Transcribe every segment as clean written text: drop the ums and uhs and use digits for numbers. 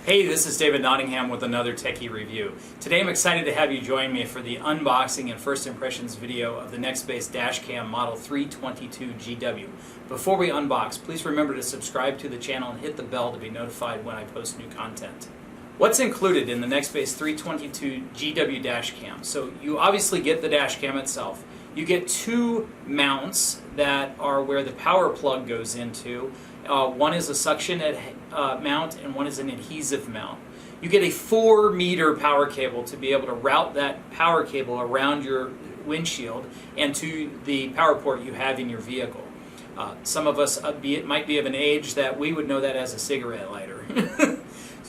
Hey, this is David Nottingham with another Techie Review. Today I'm excited to have you join me for the unboxing and first impressions video of the Nextbase DashCam Model 322 GW. Before we unbox, please remember to subscribe to the channel and hit the bell to be notified when I post new content. What's included in the Nextbase 322 GW DashCam? So you obviously get the DashCam itself. You get two mounts that are where the power plug goes into. One is a suction mount and one is an adhesive mount. You get a 4-meter power cable to be able to route that power cable around your windshield and to the power port you have in your vehicle. Some of us might be of an age that we would know that as a cigarette lighter.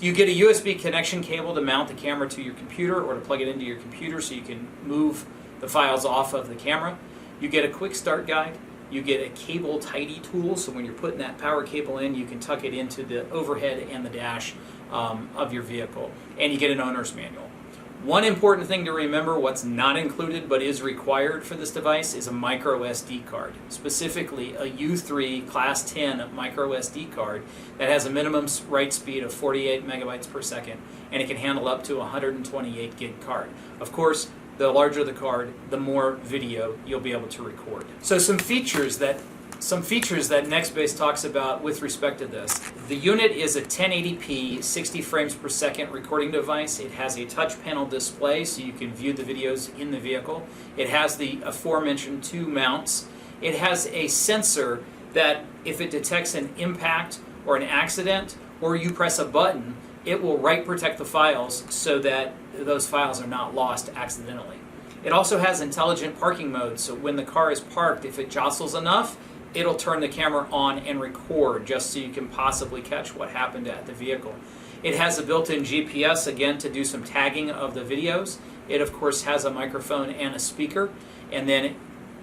You get a USB connection cable to mount the camera to your computer or to plug it into your computer so you can move the files off of the camera. You get a quick start guide. You get a cable tidy tool, so when you're putting that power cable in, you can tuck it into the overhead and the dash of your vehicle. And you get an owner's manual. One important thing to remember, what's not included but is required for this device, is a micro SD card. Specifically, a U3 Class 10 micro SD card that has a minimum write speed of 48 megabytes per second, and it can handle up to a 128 gig card. Of course, the larger the card, the more video you'll be able to record. So some features that Nextbase talks about with respect to this. The unit is a 1080p 60 frames per second recording device. It has a touch panel display so you can view the videos in the vehicle. It has the aforementioned two mounts. It has a sensor that if it detects an impact or an accident or you press a button, it will write protect the files so that those files are not lost accidentally. It also has intelligent parking mode, so when the car is parked, if it jostles enough, it'll turn the camera on and record just so you can possibly catch what happened at the vehicle. It has a built-in GPS, again, to do some tagging of the videos. It, of course, has a microphone and a speaker. And then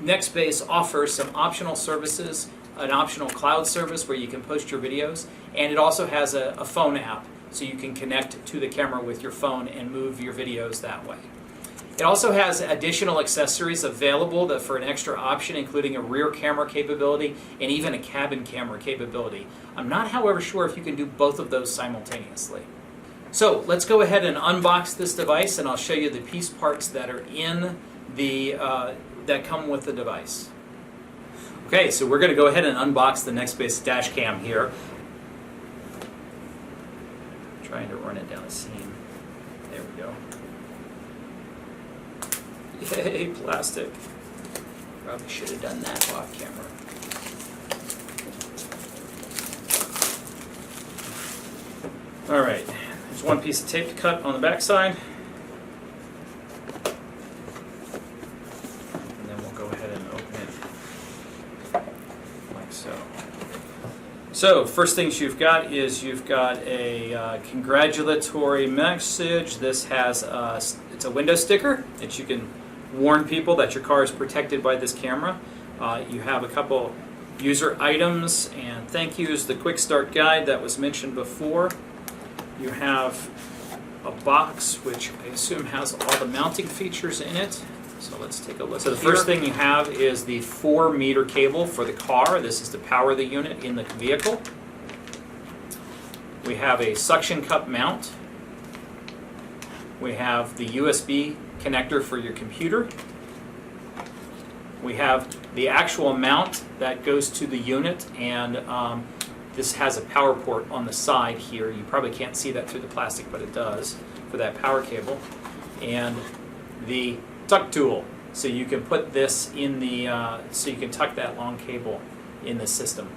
Nextbase offers some optional services, an optional cloud service where you can post your videos, and it also has a phone app, so you can connect to the camera with your phone and move your videos that way. It also has additional accessories available for an extra option, including a rear camera capability and even a cabin camera capability. I'm not, however, sure if you can do both of those simultaneously. So let's go ahead and unbox this device, and I'll show you the piece parts that are in the that come with the device. Okay, so we're going to go ahead and unbox the Nextbase DashCam here. Trying to run it down the seam. There we go. Yay, plastic. Probably should have done that off camera. Alright, there's one piece of tape to cut on the back side. And then we'll go ahead and open it like so. So, first things you've got is you've got a congratulatory message. This has it's a window sticker that you can warn people that your car is protected by this camera. You have a couple user items and thank yous, the quick start guide that was mentioned before. You have a box which I assume has all the mounting features in it. So let's take a look. So the first thing you have is the 4-meter cable for the car. This is to power the unit in the vehicle. We have a suction cup mount. We have the USB connector for your computer. We have the actual mount that goes to the unit, and this has a power port on the side here. You probably can't see that through the plastic, but it does for that power cable. And the tuck tool, so you can put this in the so you can tuck that long cable in the system.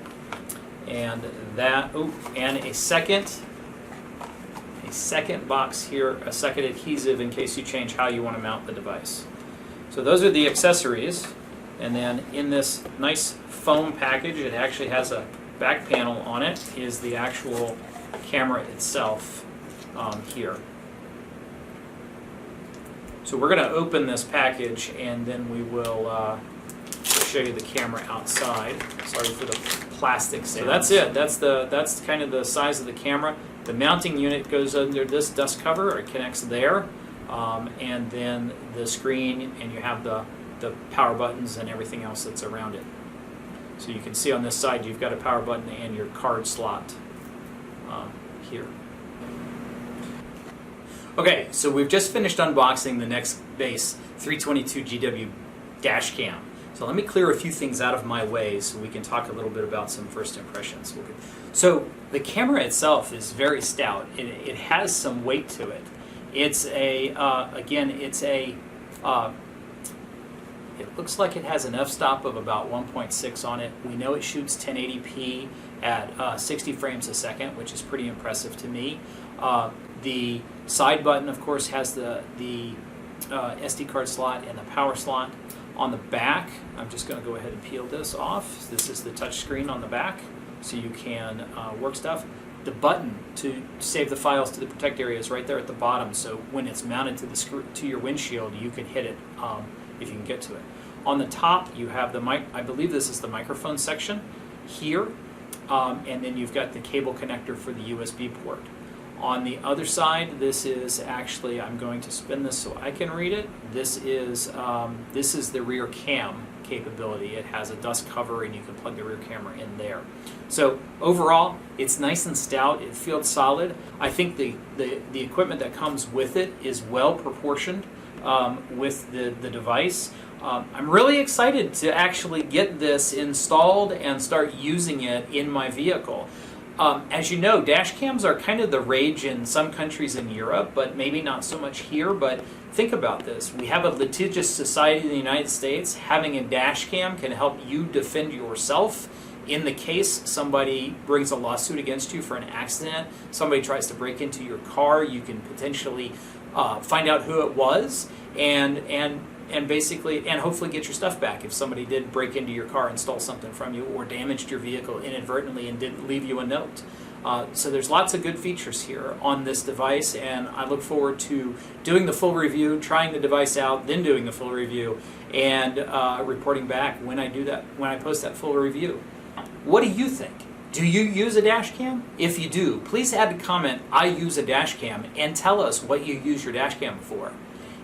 And that and a second box here, a second adhesive in case you change how you want to mount the device. So those are the accessories, and then in this nice foam package, it actually has a back panel on it, is the actual camera itself here. So we're going to open this package and then we will show you the camera outside. Sorry for the plastic sounds. So that's it. That's kind of the size of the camera. The mounting unit goes under this dust cover, or it connects there, and then the screen, and you have the power buttons and everything else that's around it. So you can see on this side you've got a power button and your card slot here. Okay, so we've just finished unboxing the Next Base 322 GW dash cam. So let me clear a few things out of my way so we can talk a little bit about some first impressions. So the camera itself is very stout. It has some weight to it. It's a, it looks like it has an f-stop of about 1.6 on it. We know it shoots 1080p at 60 frames a second, which is pretty impressive to me. The side button, of course, has the SD card slot and the power slot. On the back, I'm just going to go ahead and peel this off. This is the touch screen on the back, so you can work stuff. The button to save the files to the protect area is right there at the bottom, so when it's mounted to your windshield, you can hit it if you can get to it. On the top, you have the I believe this is the microphone section here, and then you've got the cable connector for the USB port. On the other side, this is actually, I'm going to spin this so I can read it. This is the rear cam capability. It has a dust cover and you can plug the rear camera in there. So overall, it's nice and stout. It feels solid. I think the equipment that comes with it is well proportioned with the device. I'm really excited to actually get this installed and start using it in my vehicle. As you know, dash cams are kind of the rage in some countries in Europe, but maybe not so much here. But think about this. We have a litigious society in the United States. Having a dash cam can help you defend yourself. In the case somebody brings a lawsuit against you for an accident, somebody tries to break into your car, you can potentially find out who it was and basically, and hopefully get your stuff back if somebody did break into your car and stole something from you or damaged your vehicle inadvertently and didn't leave you a note. So there's lots of good features here on this device, and I look forward to doing the full review, trying the device out, then doing the full review, and reporting back when I do that, when I post that full review. What do you think? Do you use a dash cam? If you do, please add a comment, I use a dash cam, and tell us what you use your dash cam for.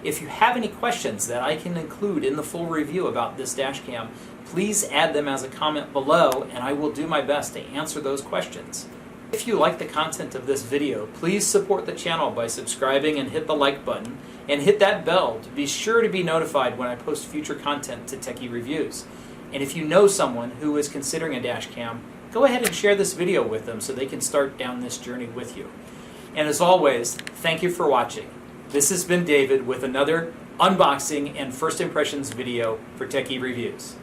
If you have any questions that I can include in the full review about this dash cam, please add them as a comment below and I will do my best to answer those questions. If you like the content of this video, please support the channel by subscribing and hit the like button and hit that bell to be sure to be notified when I post future content to Techie Reviews. And if you know someone who is considering a dash cam, go ahead and share this video with them so they can start down this journey with you. And as always, thank you for watching. This has been David with another unboxing and first impressions video for Techie Reviews.